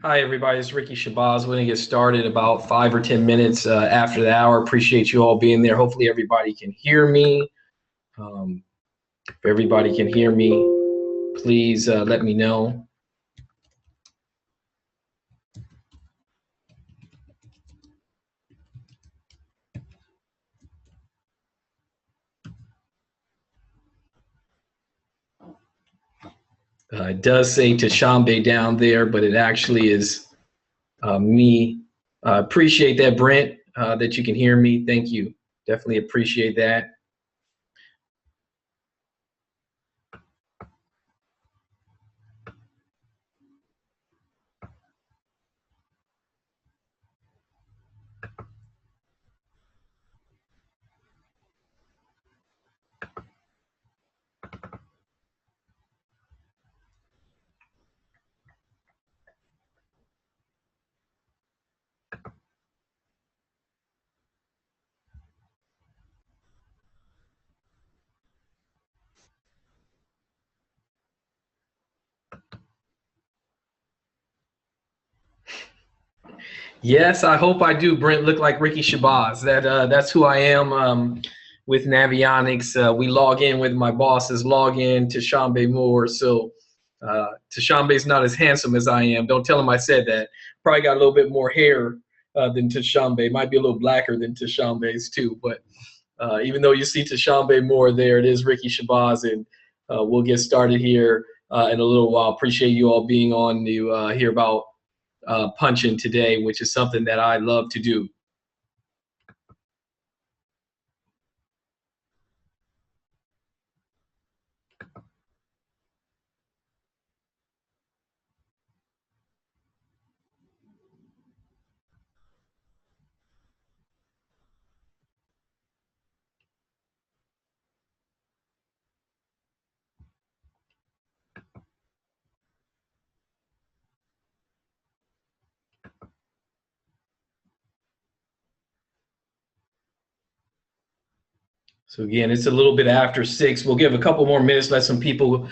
Hi, everybody. It's Ricky Shabazz. We're going to get started about 5 or 10 minutes after the hour. Appreciate you all being there. Hopefully, everybody can hear me. If everybody can hear me, please let me know. It does say Tashambe down there, but it actually is me. Appreciate that, Brent, that you can hear me. Thank you. Definitely appreciate that. Yes, I hope I do, Brent, look like Ricky Shabazz. That's who I am with Navionics. We log in with my bosses, log in to Shambe Moore. So Tashambe's not as handsome as I am. Don't tell him I said that. Probably got a little bit more hair than Tashambe. Might be a little blacker than Tashambe's too. But even though you see Tashambe Moore there, it is Ricky Shabazz. And we'll get started here in a little while. Appreciate you all being on to hear about punching today, which is something that I love to do. So again, it's a little bit after 6. We'll give a couple more minutes, let some people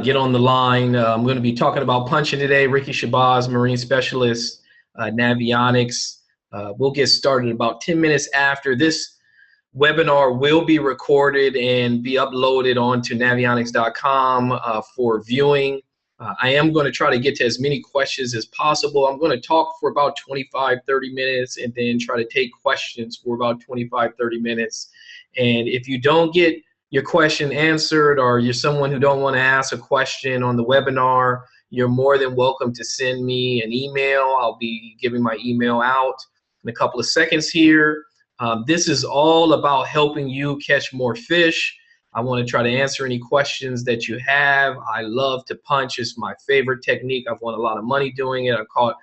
get on the line. I'm going to be talking about punching today. Ricky Shabazz, Marine Specialist, Navionics. We'll get started about 10 minutes after. This webinar will be recorded and be uploaded onto navionics.com for viewing. I am going to try to get to as many questions as possible. I'm going to talk for about 25, 30 minutes and then try to take questions for about 25, 30 minutes. And if you don't get your question answered, or you're someone who don't want to ask a question on the webinar, you're more than welcome to send me an email. I'll be giving my email out in a couple of seconds here. This is all about helping you catch more fish. I want to try to answer any questions that you have. I love to punch. It's my favorite technique. I've won a lot of money doing it. I've caught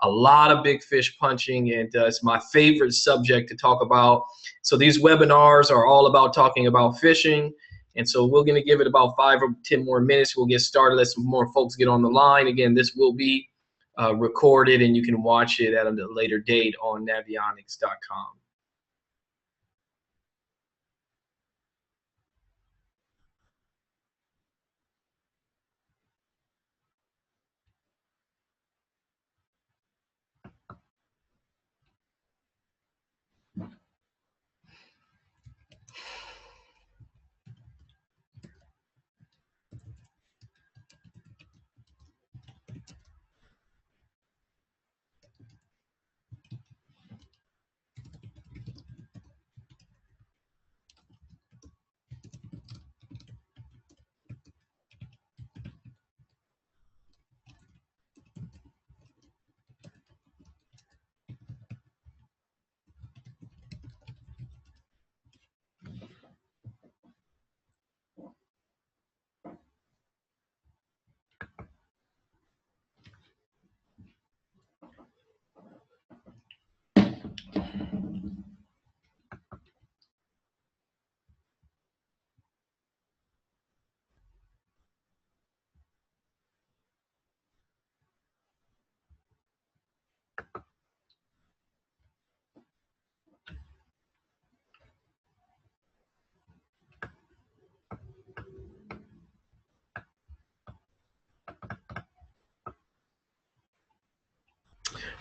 a lot of big fish punching, and it's my favorite subject to talk about. So these webinars are all about talking about fishing. And so we're going to give it about 5 or 10 more minutes. We'll get started. Let some more folks get on the line. Again, this will be recorded, and you can watch it at a later date on navionics.com.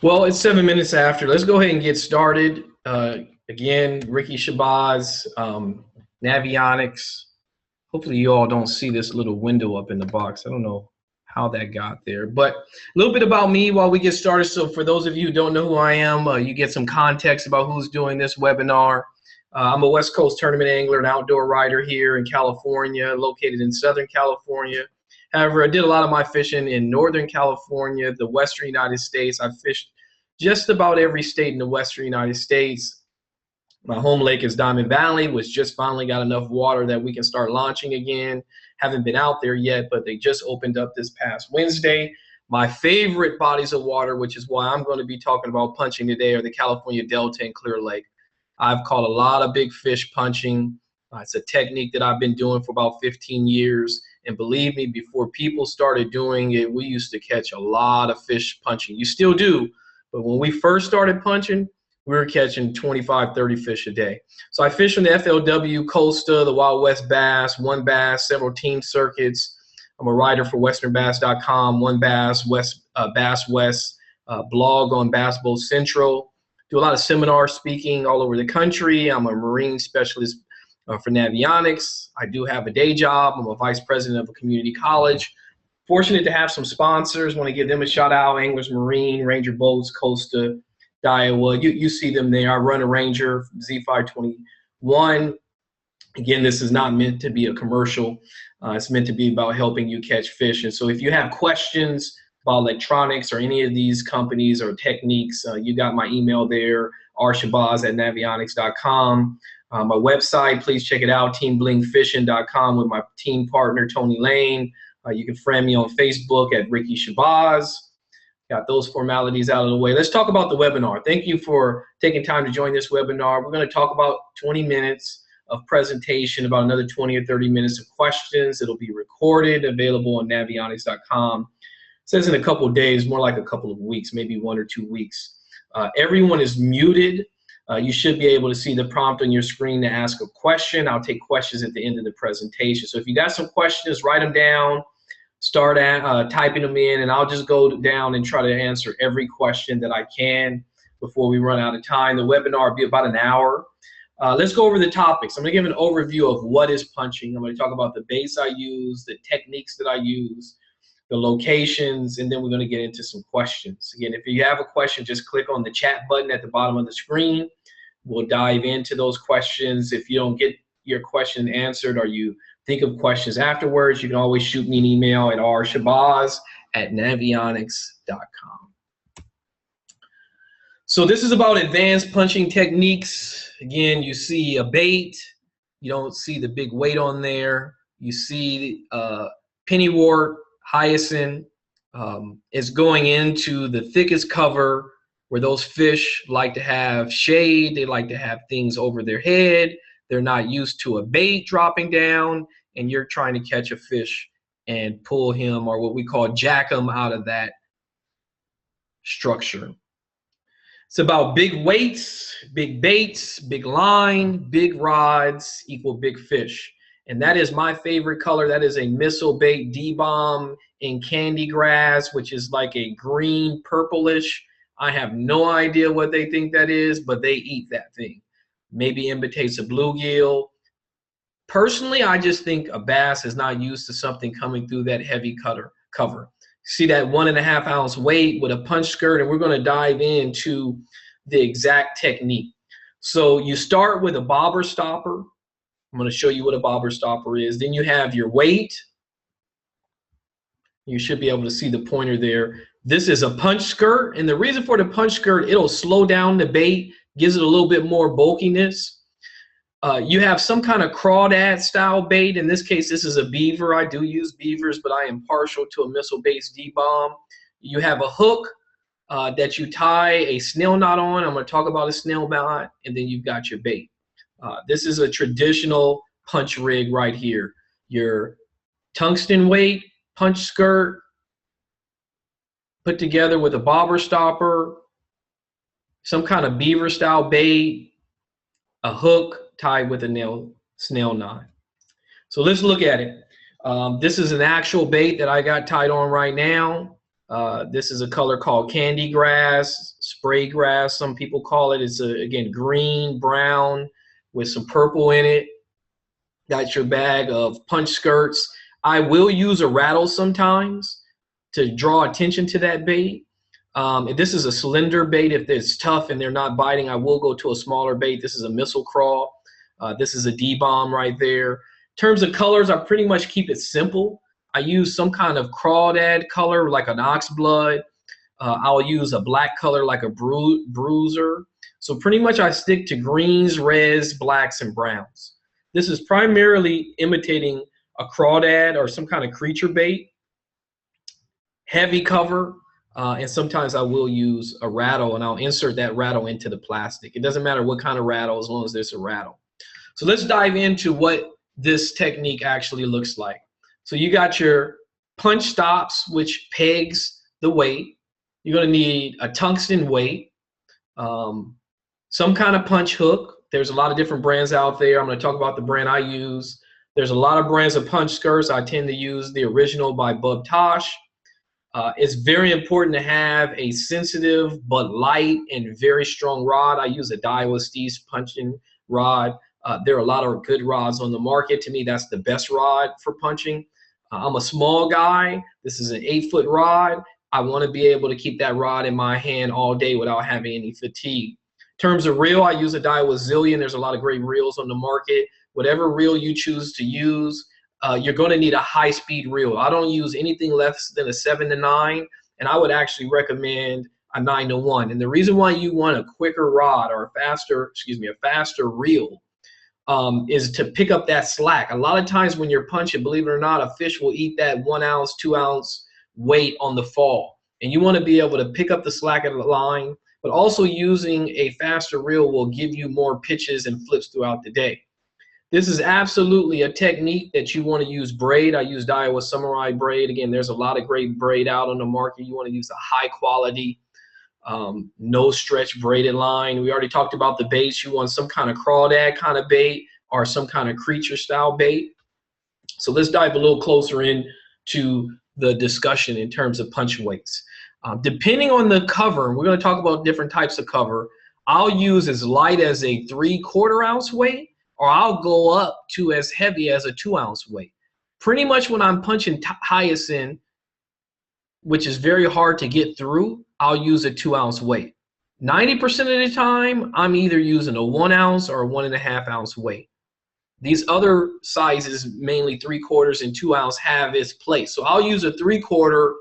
Well, it's 7 minutes after. Let's go ahead and get started. Again, Ricky Shabazz, Navionics. Hopefully you all don't see this little window up in the box. I don't know how that got there, but a little bit about me while we get started. So for those of you who don't know who I am, you get some context about who's doing this webinar. I'm a West Coast tournament angler and outdoor rider here in California, located in Southern California. However, I did a lot of my fishing in Northern California, the Western United States. I've fished just about every state in the Western United States. My home lake is Diamond Valley, which just finally got enough water that we can start launching again. Haven't been out there yet, but they just opened up this past Wednesday. My favorite bodies of water, which is why I'm going to be talking about punching today, are the California Delta and Clear Lake. I've caught a lot of big fish punching. It's a technique that I've been doing for about 15 years. And believe me, before people started doing it, we used to catch a lot of fish punching. You still do, but when we first started punching, we were catching 25, 30 fish a day. So I fish on the FLW, Costa, the Wild West Bass, One Bass, several team circuits. I'm a writer for westernbass.com, One Bass, Bass West, blog on Bass Boat Central. Do a lot of seminar speaking all over the country. I'm a marine specialist for Navionics. I do have a day job. I'm a vice president of a community college. Fortunate to have some sponsors. Want to give them a shout out. Anglers Marine, Ranger Boats, Costa, Daiwa. You see them there. I run a Ranger Z521. Again, this is not meant to be a commercial. It's meant to be about helping you catch fish. And so if you have questions about electronics or any of these companies or techniques, you got my email there, rshabazz@navionics.com. My website, please check it out, teamblingfishing.com with my team partner, Tony Lane. You can friend me on Facebook at Ricky Shabazz. Got those formalities out of the way. Let's talk about the webinar. Thank you for taking time to join this webinar. We're going to talk about 20 minutes of presentation, about another 20 or 30 minutes of questions. It'll be recorded, available on navionics.com. It says in a couple of days, more like a couple of weeks, maybe 1 or 2 weeks. Everyone is muted. You should be able to see the prompt on your screen to ask a question. I'll take questions at the end of the presentation. So if you got some questions, write them down, start typing them in, and I'll just go down and try to answer every question that I can before we run out of time. The webinar will be about an hour. Let's go over the topics. I'm going to give an overview of what is punching. I'm going to talk about the baits I use, the techniques that I use, the locations, and then we're going to get into some questions. Again, if you have a question, just click on the chat button at the bottom of the screen. We'll dive into those questions. If you don't get your question answered or you think of questions afterwards, you can always shoot me an email at rshabazz@navionics.com. So this is about advanced punching techniques. Again, you see a bait. You don't see the big weight on there. You see pennywort, hyacinth. It's going into the thickest cover where those fish like to have shade. They like to have things over their head. They're not used to a bait dropping down, and you're trying to catch a fish and pull him, or what we call jack him, out of that structure. It's about big weights, big baits, big line, big rods equal big fish. And that is my favorite color. That is a missile bait D-bomb in candy grass, which is like a green purplish. I have no idea what they think that is, but they eat that thing. Maybe imitates a bluegill. Personally, I just think a bass is not used to something coming through that heavy cover. See that 1.5 ounce weight with a punch skirt, and we're going to dive into the exact technique. So you start with a bobber stopper. I'm going to show you what a bobber stopper is. Then you have your weight. You should be able to see the pointer there. This is a punch skirt, and the reason for the punch skirt, it'll slow down the bait, gives it a little bit more bulkiness. You have some kind of crawdad style bait. In this case, this is a beaver. I do use beavers, but I am partial to a missile-based D-bomb. You have a hook that you tie a snail knot on. I'm going to talk about a snail knot, and then you've got your bait. This is a traditional punch rig right here. Your tungsten weight, punch skirt, put together with a bobber stopper, some kind of beaver style bait, a hook tied with a snail knot. So let's look at it. This is an actual bait that I got tied on right now. This is a color called candy grass, spray grass, some people call it. It's, again, green, brown with some purple in it. Got your bag of punch skirts. I will use a rattle sometimes to draw attention to that bait. If this is a slender bait, if it's tough and they're not biting, I will go to a smaller bait. This is a missile crawl. This is a D-bomb right there. In terms of colors, I pretty much keep it simple. I use some kind of crawdad color like an oxblood. I'll use a black color like a bruiser. So pretty much I stick to greens, reds, blacks, and browns. This is primarily imitating a crawdad or some kind of creature bait. Heavy cover, and sometimes I will use a rattle, and I'll insert that rattle into the plastic. It doesn't matter what kind of rattle as long as there's a rattle. So let's dive into what this technique actually looks like. So you got your punch stops, which pegs the weight. You're going to need a tungsten weight, some kind of punch hook. There's a lot of different brands out there. I'm going to talk about the brand I use. There's a lot of brands of punch skirts. I tend to use the original by Bub Tosh. It's very important to have a sensitive but light and very strong rod. I use a Daiwa Steve's punching rod. There are a lot of good rods on the market. To me, that's the best rod for punching. I'm a small guy. This is an 8-foot rod. I want to be able to keep that rod in my hand all day without having any fatigue. In terms of reel, I use a Daiwa Zillion. There's a lot of great reels on the market. Whatever reel you choose to use, you're going to need a high-speed reel. I don't use anything less than a 7-9, and I would actually recommend a 9-1. And the reason why you want a quicker rod or a faster reel is to pick up that slack. A lot of times when you're punching, believe it or not, a fish will eat that 1 ounce, 2 ounce weight on the fall. And you want to be able to pick up the slack of the line, but also using a faster reel will give you more pitches and flips throughout the day. This is absolutely a technique that you want to use braid. I use Daiwa Samurai braid. Again, there's a lot of great braid out on the market. You want to use a high quality, no stretch braided line. We already talked about the baits. You want some kind of crawdad kind of bait or some kind of creature style bait. So let's dive a little closer into the discussion in terms of punch weights. Depending on the cover, we're going to talk about different types of cover. I'll use as light as a 3/4 ounce weight, or I'll go up to as heavy as a 2 ounce weight. Pretty much when I'm punching hyacinth, which is very hard to get through, I'll use a 2 ounce weight. 90% of the time, I'm either using a 1 ounce or a 1.5 ounce weight. These other sizes, mainly 3/4 and 2 ounce, have its place. So I'll use a 3/4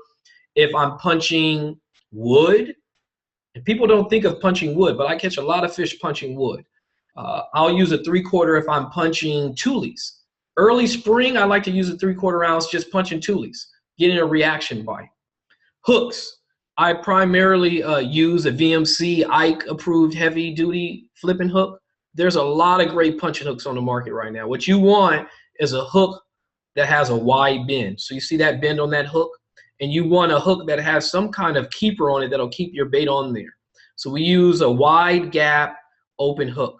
if I'm punching wood. And people don't think of punching wood, but I catch a lot of fish punching wood. I'll use a 3/4 if I'm punching tules. Early spring, I like to use a 3/4 ounce just punching tules, getting a reaction bite. Hooks, I primarily use a VMC Ike approved heavy duty flipping hook. There's a lot of great punching hooks on the market right now. What you want is a hook that has a wide bend. So you see that bend on that hook? And you want a hook that has some kind of keeper on it that'll keep your bait on there. So we use a wide gap open hook.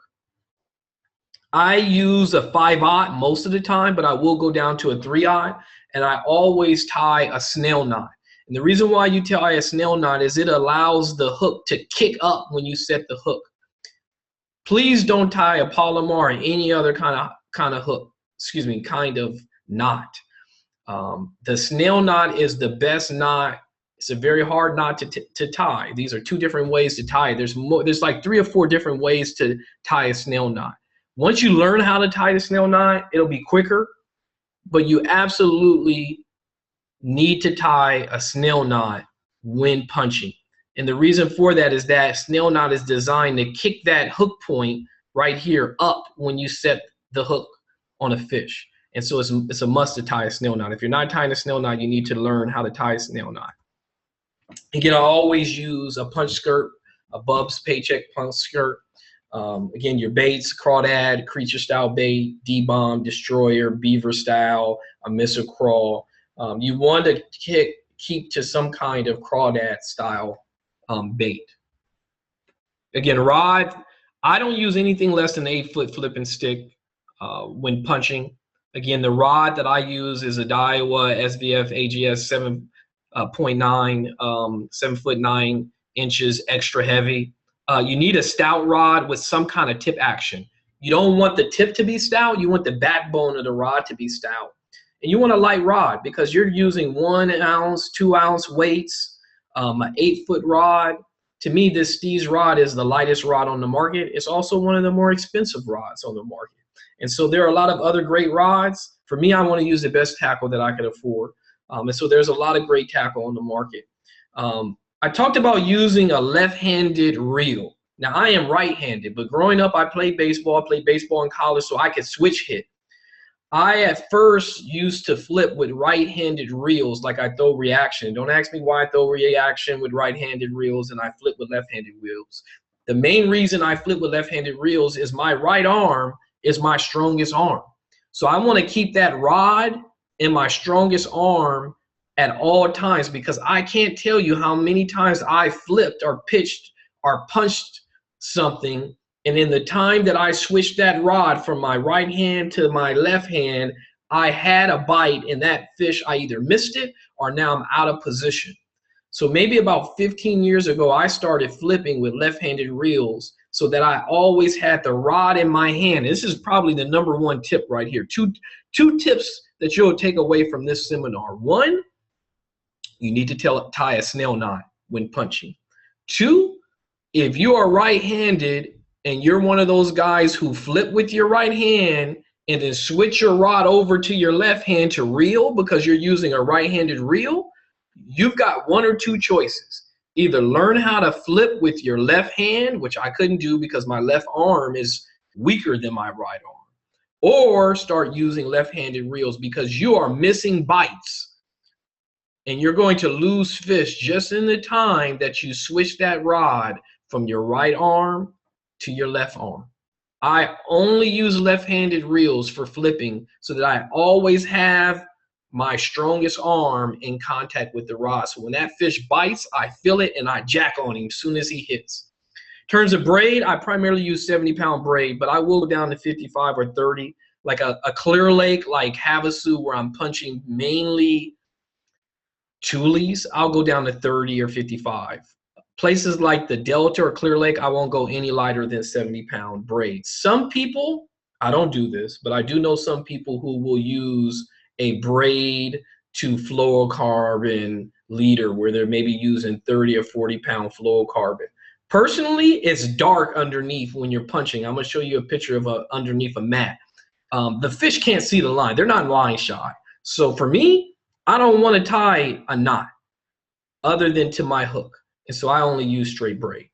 I use a 5/0 most of the time, but I will go down to a 3/0, and I always tie a snail knot. And the reason why you tie a snail knot is it allows the hook to kick up when you set the hook. Please don't tie a Palomar or any other kind of hook, kind of knot. The snail knot is the best knot. It's a very hard knot to tie. These are two different ways to tie. There's like 3 or 4 different ways to tie a snail knot. Once you learn how to tie the snail knot, it'll be quicker, but you absolutely need to tie a snail knot when punching. And the reason for that is that snail knot is designed to kick that hook point right here up when you set the hook on a fish. And so it's a must to tie a snail knot. If you're not tying a snail knot, you need to learn how to tie a snail knot. Again, I always use a punch skirt, a Bub's Paycheck punch skirt. Again, your baits, crawdad, creature style bait, D-bomb, destroyer, beaver style, a missile crawl. You want to keep to some kind of crawdad style bait. Again, rod, I don't use anything less than an 8-foot flipping stick when punching. Again, the rod that I use is a Daiwa SVF AGS .9, 7'9" extra heavy. You need a stout rod with some kind of tip action. You don't want the tip to be stout. You want the backbone of the rod to be stout. And you want a light rod because you're using 1 ounce, 2 ounce weights, an 8-foot rod. To me, this Steez rod is the lightest rod on the market. It's also one of the more expensive rods on the market. And so there are a lot of other great rods. For me, I want to use the best tackle that I could afford. And so there's a lot of great tackle on the market. I talked about using a left-handed reel. Now, I am right-handed, but growing up, I played baseball. I played baseball in college, so I could switch hit. I, at first, used to flip with right-handed reels like I throw reaction. Don't ask me why I throw reaction with right-handed reels and I flip with left-handed reels. The main reason I flip with left-handed reels is my right arm is my strongest arm. So I want to keep that rod in my strongest arm at all times because I can't tell you how many times I flipped or pitched or punched something, and in the time that I switched that rod from my right hand to my left hand, I had a bite, and that fish, I either missed it or now I'm out of position. So maybe about 15 years ago, I started flipping with left-handed reels so that I always had the rod in my hand. This is probably the #1 tip right here. Two tips that you'll take away from this seminar. 1, you need to tie a snail knot when punching. 2, if you are right-handed and you're one of those guys who flip with your right hand and then switch your rod over to your left hand to reel because you're using a right-handed reel, you've got 1 or 2 choices. Either learn how to flip with your left hand, which I couldn't do because my left arm is weaker than my right arm, or start using left-handed reels because you are missing bites and you're going to lose fish just in the time that you switch that rod from your right arm to your left arm. I only use left-handed reels for flipping so that I always have my strongest arm in contact with the rod. So when that fish bites, I feel it and I jack on him as soon as he hits. In terms of braid, I primarily use 70-pound braid, but I will go down to 55 or 30. Like a clear lake like Havasu where I'm punching mainly tules, I'll go down to 30 or 55. Places like the Delta or Clear Lake, I won't go any lighter than 70-pound braids. Some people, I don't do this, but I do know some people who will use a braid to fluorocarbon leader where they're maybe using 30 or 40-pound fluorocarbon. Personally, it's dark underneath when you're punching. I'm going to show you a picture of underneath a mat. The fish can't see the line. They're not line shy. So for me, I don't want to tie a knot other than to my hook. And so I only use straight braid.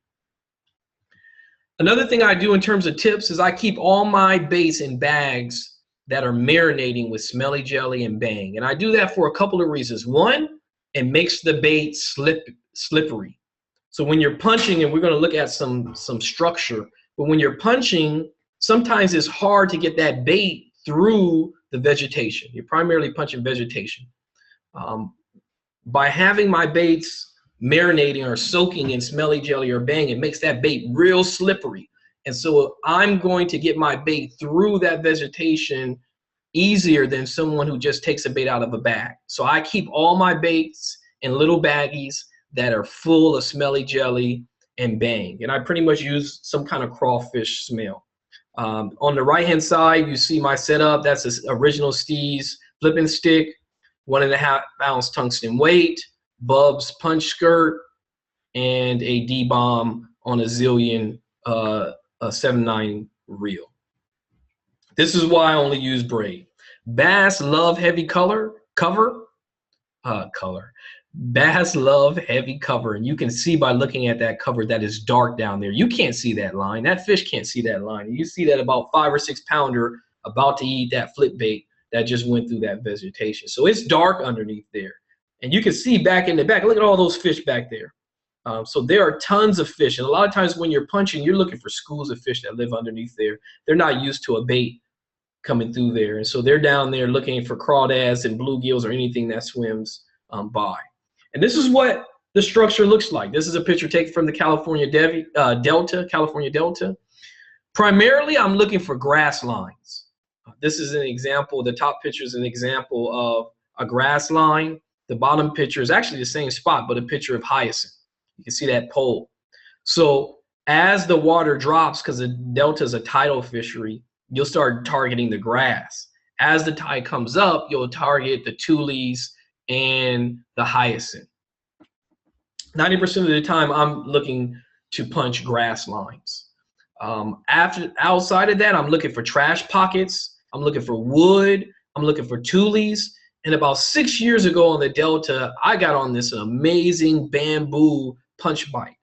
Another thing I do in terms of tips is I keep all my baits in bags that are marinating with smelly jelly and bang. And I do that for a couple of reasons. 1, it makes the bait slippery. So when you're punching, and we're going to look at some structure, but when you're punching, sometimes it's hard to get that bait through the vegetation. You're primarily punching vegetation. By having my baits marinating or soaking in smelly jelly or bang, it makes that bait real slippery. And so I'm going to get my bait through that vegetation easier than someone who just takes a bait out of a bag. So I keep all my baits in little baggies that are full of smelly jelly and bang. And I pretty much use some kind of crawfish smell. On the right-hand side, you see my setup. That's the original Steez flipping stick, 1.5 ounce tungsten weight, Bub's punch skirt, and a D-bomb on a Zillion 7.9 reel. This is why I only use braid. Bass love heavy Bass love heavy cover, and you can see by looking at that cover that is dark down there. You can't see that line. That fish can't see that line. You see that about 5 or 6 pounder about to eat that flip bait that just went through that vegetation. So it's dark underneath there. And you can see back in the back, look at all those fish back there. So there are tons of fish. And a lot of times when you're punching, you're looking for schools of fish that live underneath there. They're not used to a bait coming through there. And so they're down there looking for crawdads and bluegills or anything that swims by. And this is what the structure looks like. This is a picture taken from the California Delta. Primarily, I'm looking for grass lines. This is an example. The top picture is an example of a grass line. The bottom picture is actually the same spot, but a picture of hyacinth. You can see that pole. So as the water drops, because the delta is a tidal fishery, you'll start targeting the grass. As the tide comes up, you'll target the tules and the hyacinth. 90% of the time, I'm looking to punch grass lines. Outside of that, I'm looking for trash pockets. I'm looking for wood. I'm looking for tules. And about 6 years ago on the Delta, I got on this amazing bamboo punch bite.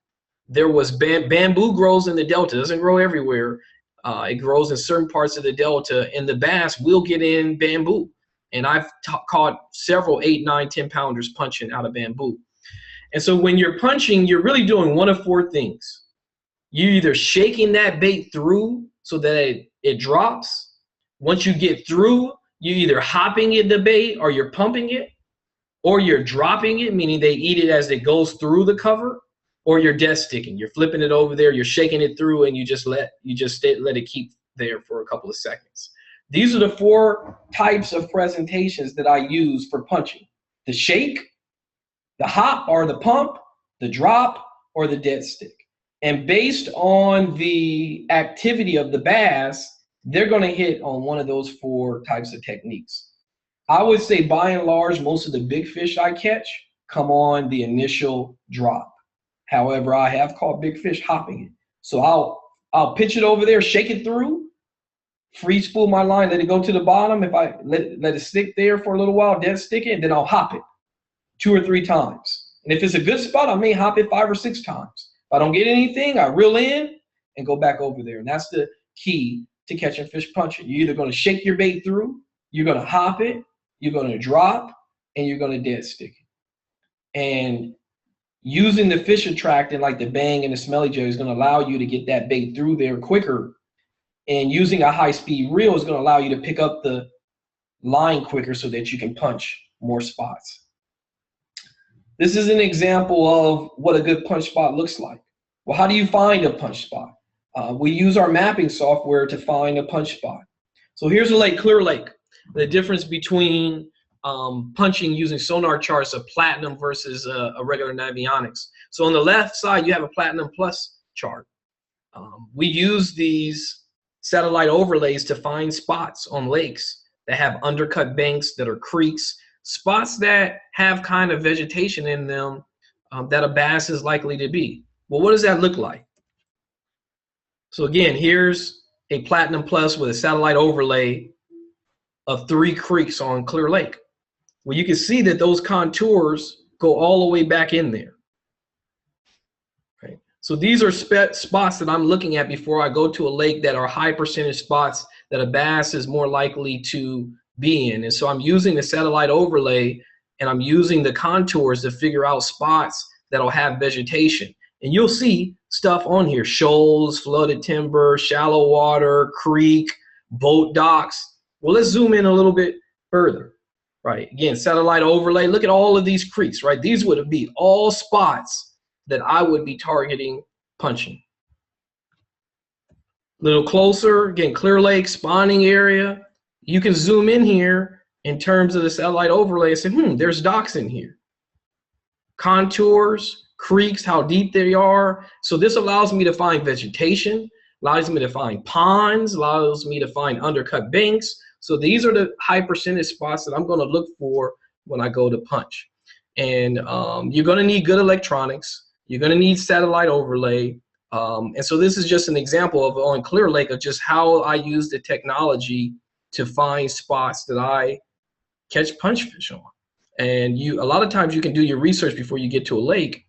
There was bamboo grows in the Delta. It doesn't grow everywhere. It grows in certain parts of the Delta, and the bass will get in bamboo. And I've caught several 8, 9, 10 pounders punching out of bamboo. And so when you're punching, you're really doing one of 4 things. You're either shaking that bait through so that it drops. Once you get through, you're either hopping the bait, or you're pumping it, or you're dropping it, meaning they eat it as it goes through the cover, or you're dead sticking. You're flipping it over there, you're shaking it through, and you just let it keep there for a couple of seconds. These are the 4 types of presentations that I use for punching: the shake, the hop or the pump, the drop, or the dead stick. And based on the activity of the bass, they're going to hit on one of those 4 types of techniques. I would say by and large, most of the big fish I catch come on the initial drop. However, I have caught big fish hopping it. So I'll pitch it over there, shake it through, free spool my line, let it go to the bottom. If I let it stick there for a little while, dead stick it, and then I'll hop it 2 or 3 times. And if it's a good spot, I may hop it 5 or 6 times. If I don't get anything, I reel in and go back over there. And that's the key to catching fish punching. You're either going to shake your bait through, you're going to hop it, you're going to drop, and you're going to dead stick it. And using the fish attractant like the bang and the smelly jelly is going to allow you to get that bait through there quicker. And using a high-speed reel is going to allow you to pick up the line quicker so that you can punch more spots. This is an example of what a good punch spot looks like. Well, how do you find a punch spot? We use our mapping software to find a punch spot. So here's a lake, Clear Lake. The difference between punching using sonar charts of platinum versus a regular Navionics. So on the left side, you have a Platinum Plus chart. We use these satellite overlays to find spots on lakes that have undercut banks, that are creeks, spots that have kind of vegetation in them that a bass is likely to be. Well, what does that look like? So again, here's a Platinum Plus with a satellite overlay of 3 creeks on Clear Lake. Well, you can see that those contours go all the way back in there. Right? So these are spots that I'm looking at before I go to a lake that are high percentage spots that a bass is more likely to be in. And so I'm using the satellite overlay and I'm using the contours to figure out spots that'll have vegetation. And you'll see stuff on here: shoals, flooded timber, shallow water, creek, boat docks. Well, let's zoom in a little bit further. Right, again, satellite overlay. Look at all of these creeks, right? These would be all spots that I would be targeting punching. A little closer, again, Clear Lake, spawning area. You can zoom in here in terms of the satellite overlay and say, there's docks in here. Contours, creeks, how deep they are. So this allows me to find vegetation, allows me to find ponds, allows me to find undercut banks. So these are the high percentage spots that I'm going to look for when I go to punch. And you're going to need good electronics. You're going to need satellite overlay. And so this is just an example of on Clear Lake of just how I use the technology to find spots that I catch punch fish on. And a lot of times you can do your research before you get to a lake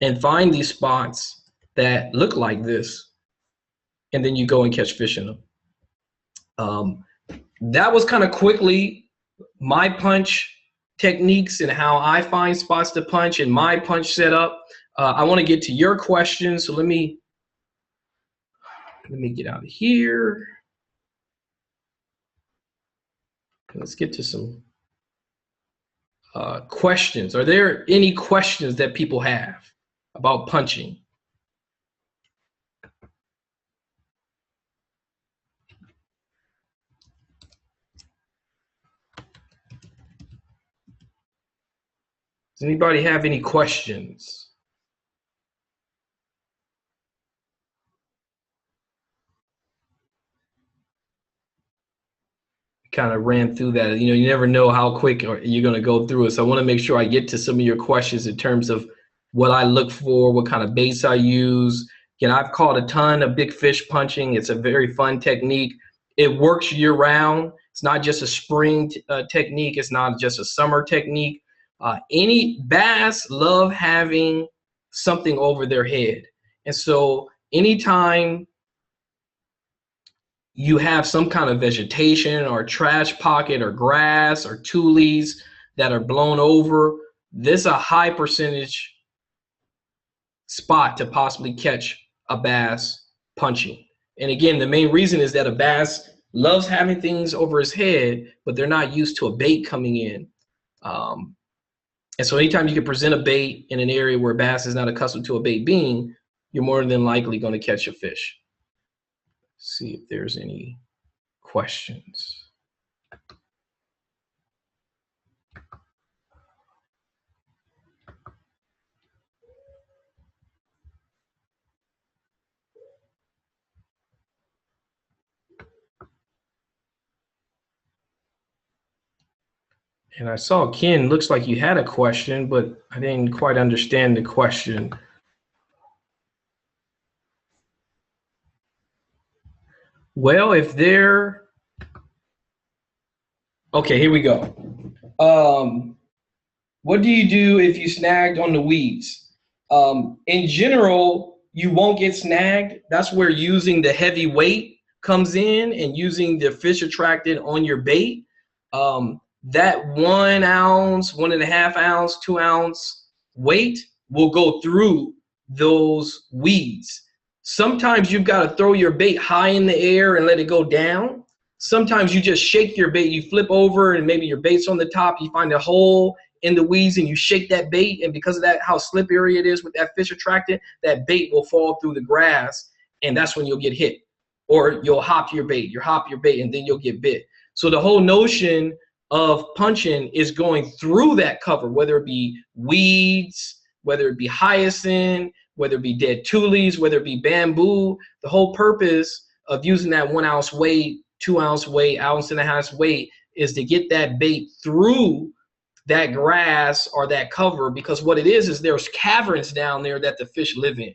and find these spots that look like this, and then you go and catch fish in them. That was kind of quickly my punch techniques and how I find spots to punch and my punch setup. I want to get to your questions, so let me get out of here. Let's get to some questions. Are there any questions that people have about punching? Does anybody have any questions? Kind of ran through that. You know, you never know how quick you're going to go through it. So I want to make sure I get to some of your questions in terms of what I look for, what kind of baits I use. Again, I've caught a ton of big fish punching. It's a very fun technique. It works year round. It's not just a spring technique. It's not just a summer technique. Any bass love having something over their head. And so anytime you have some kind of vegetation or trash pocket or grass or tules that are blown over, this is a high percentage spot to possibly catch a bass punching. And again, the main reason is that a bass loves having things over his head, but they're not used to a bait coming in. And so anytime you can present a bait in an area where a bass is not accustomed to a bait being, you're more than likely going to catch a fish. See if there's any questions. And I saw Ken, looks like you had a question, but I didn't quite understand the question. Well, if they're, okay, here we go. What do you do if you snagged on the weeds? In general, you won't get snagged. That's where using the heavy weight comes in and using the fish attracted on your bait. That 1 ounce, 1.5 ounce, 2 ounce weight will go through those weeds. Sometimes you've got to throw your bait high in the air and let it go down. Sometimes you just shake your bait, you flip over and maybe your bait's on the top, you find a hole in the weeds and you shake that bait, and because of that, how slippery it is with that fish attracted, that bait will fall through the grass, and that's when you'll get hit. Or you'll hop your bait, and then you'll get bit. So the whole notion of punching is going through that cover, whether it be weeds, whether it be hyacinth, whether it be dead tules, whether it be bamboo. The whole purpose of using that 1 ounce weight, 2 ounce weight, 1.5 ounce weight is to get that bait through that grass or that cover, because what it is there's caverns down there that the fish live in.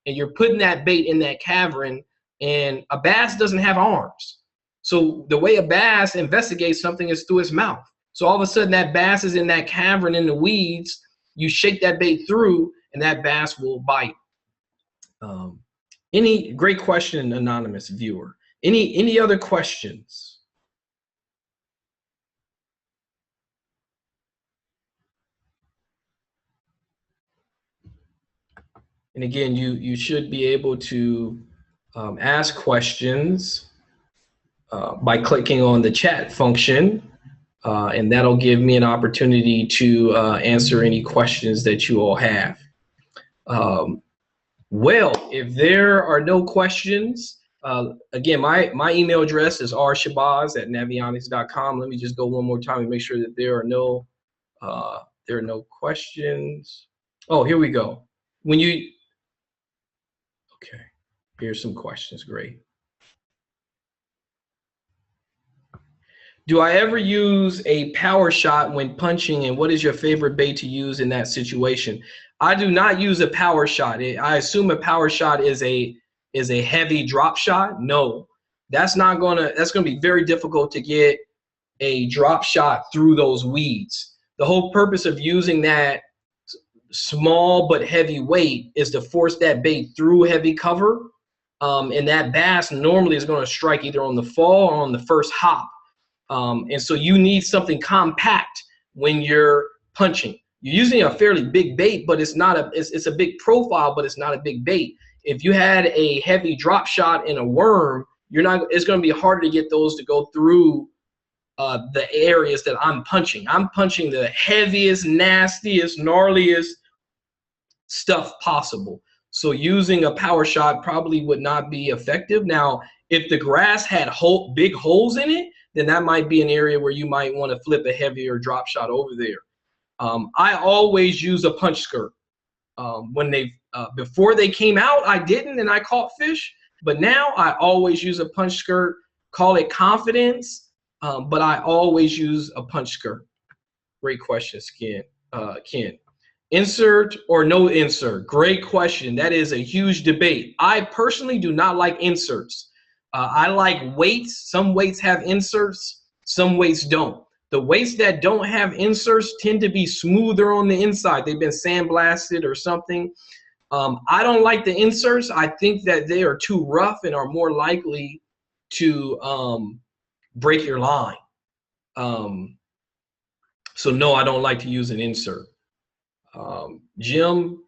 And you're putting that bait in that cavern, and a bass doesn't have arms. So the way a bass investigates something is through its mouth. So all of a sudden that bass is in that cavern in the weeds, you shake that bait through and that bass will bite. Any great question, anonymous viewer. Any other questions? And again, you should be able to ask questions by clicking on the chat function, and that'll give me an opportunity to answer any questions that you all have. Well, if there are no questions, again, my email address is rshabazz@navionics.com. Let me just go one more time and make sure that there are no questions. Oh, here we go. Okay, here's some questions. Great. Do I ever use a power shot when punching, and what is your favorite bait to use in that situation? I do not use a power shot. I assume a power shot is a heavy drop shot. No, that's gonna be very difficult to get a drop shot through those weeds. The whole purpose of using that small but heavy weight is to force that bait through heavy cover, and that bass normally is going to strike either on the fall or on the first hop. And so you need something compact when you're punching. You're using a fairly big bait, but it's a big profile, but it's not a big bait. If you had a heavy drop shot and a worm, it's going to be harder to get those to go through the areas that I'm punching. I'm punching the heaviest, nastiest, gnarliest stuff possible. So using a power shot probably would not be effective. Now, if the grass had big holes in it, then that might be an area where you might want to flip a heavier drop shot over there. I always use a punch skirt. When before they came out, I didn't, and I caught fish. But now I always use a punch skirt. Call it confidence, but I always use a punch skirt. Great question, Ken. Insert or no insert? Great question. That is a huge debate. I personally do not like inserts. I like weights. Some weights have inserts, some weights don't. The weights that don't have inserts tend to be smoother on the inside. They've been sandblasted or something. I don't like the inserts. I think that they are too rough and are more likely to break your line. So no, I don't like to use an insert. Jim,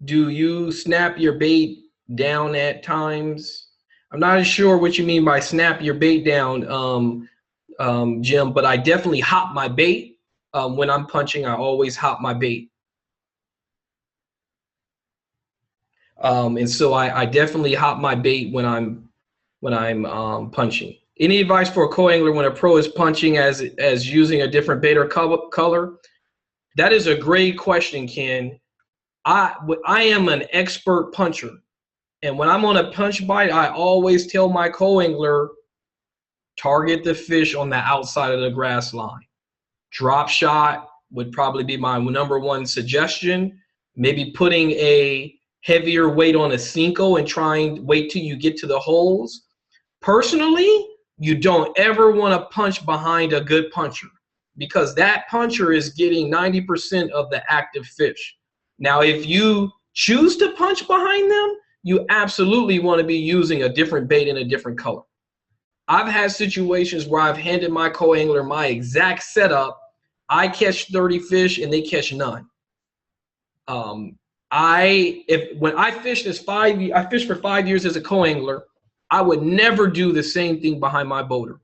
do you snap your bait down at times? I'm not sure what you mean by snap your bait down, Jim, but I definitely hop my bait. When I'm punching, I always hop my bait. And so I definitely hop my bait when I'm punching. Any advice for a co-angler when a pro is punching as using a different bait or color? That is a great question, Ken. I am an expert puncher, and when I'm on a punch bite, I always tell my co-angler, target the fish on the outside of the grass line. Drop shot would probably be my #1 suggestion. Maybe putting a heavier weight on a Cinco and wait till you get to the holes. Personally, you don't ever want to punch behind a good puncher, because that puncher is getting 90% of the active fish. Now, if you choose to punch behind them, you absolutely want to be using a different bait in a different color. I've had situations where I've handed my co-angler my exact setup. I catch 30 fish and they catch none. When I fished I fished for 5 years as a co-angler, I would never do the same thing behind my boater.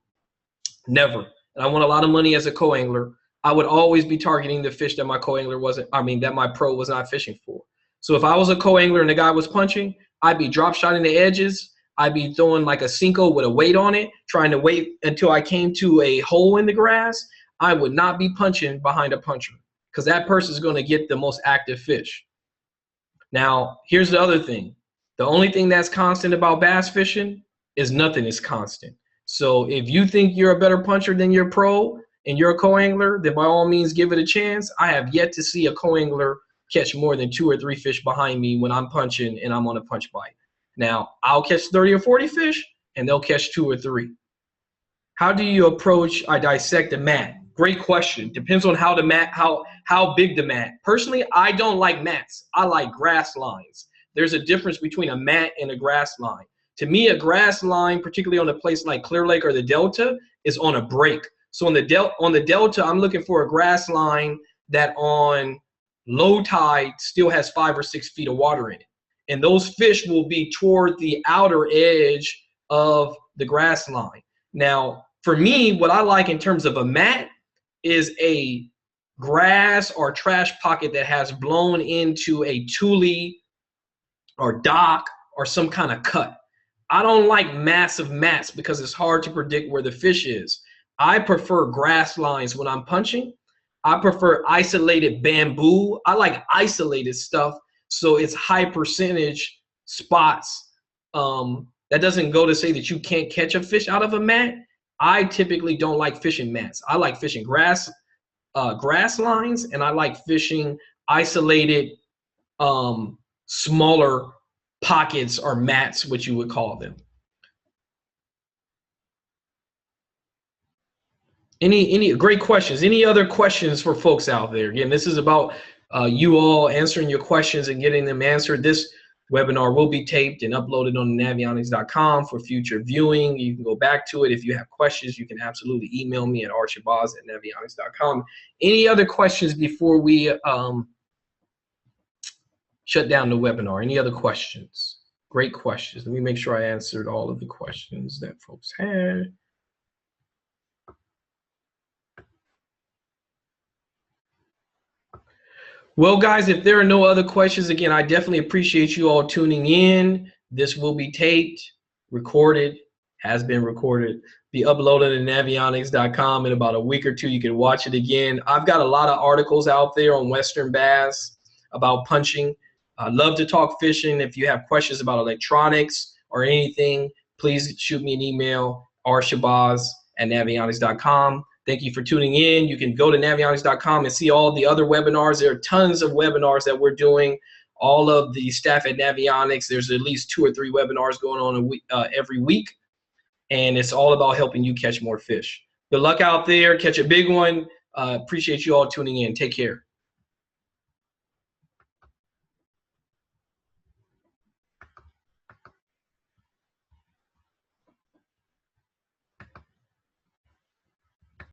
Never. And I won a lot of money as a co-angler. I would always be targeting the fish that my co-angler that my pro was not fishing for. So if I was a co-angler and the guy was punching, I'd be drop shotting the edges. I'd be throwing like a Cinco with a weight on it, trying to wait until I came to a hole in the grass. I would not be punching behind a puncher, because that person is going to get the most active fish. Now, here's the other thing. The only thing that's constant about bass fishing is nothing is constant. So if you think you're a better puncher than your pro and you're a co-angler, then by all means give it a chance. I have yet to see a co-angler catch more than 2 or 3 fish behind me when I'm punching and I'm on a punch bite. Now, I'll catch 30 or 40 fish and they'll catch 2 or 3. How do you approach dissect a mat? Great question. Depends on how big the mat. Personally, I don't like mats. I like grass lines. There's a difference between a mat and a grass line. To me, a grass line, particularly on a place like Clear Lake or the Delta, is on a break. So on the Delta, I'm looking for a grass line that on low tide still has 5 or 6 feet of water in it. And those fish will be toward the outer edge of the grass line. Now, for me, what I like in terms of a mat is a grass or trash pocket that has blown into a tule or dock or some kind of cut. I don't like massive mats because it's hard to predict where the fish is. I prefer grass lines when I'm punching. I prefer isolated bamboo. I like isolated stuff, so it's high percentage spots. That doesn't go to say that you can't catch a fish out of a mat. I typically don't like fishing mats. I like fishing grass lines, and I like fishing isolated smaller pockets or mats, what you would call them. Any great questions? Any other questions for folks out there? Again, this is about you all answering your questions and getting them answered. This webinar will be taped and uploaded on navionics.com for future viewing. You can go back to it. If you have questions, you can absolutely email me at Shabazz@navionics.com. Any other questions before we shut down the webinar? Any other questions? Great questions. Let me make sure I answered all of the questions that folks had. Well, guys, if there are no other questions, again, I definitely appreciate you all tuning in. This will be taped, recorded, has been recorded. be uploaded to navionics.com in about a week or two. You can watch it again. I've got a lot of articles out there on Western bass about punching. I love to talk fishing. If you have questions about electronics or anything, please shoot me an email, rshabazz@navionics.com. Thank you for tuning in. You can go to navionics.com and see all the other webinars. There are tons of webinars that we're doing. All of the staff at Navionics, there's at least 2 or 3 webinars going on every week. And it's all about helping you catch more fish. Good luck out there. Catch a big one. Appreciate you all tuning in. Take care.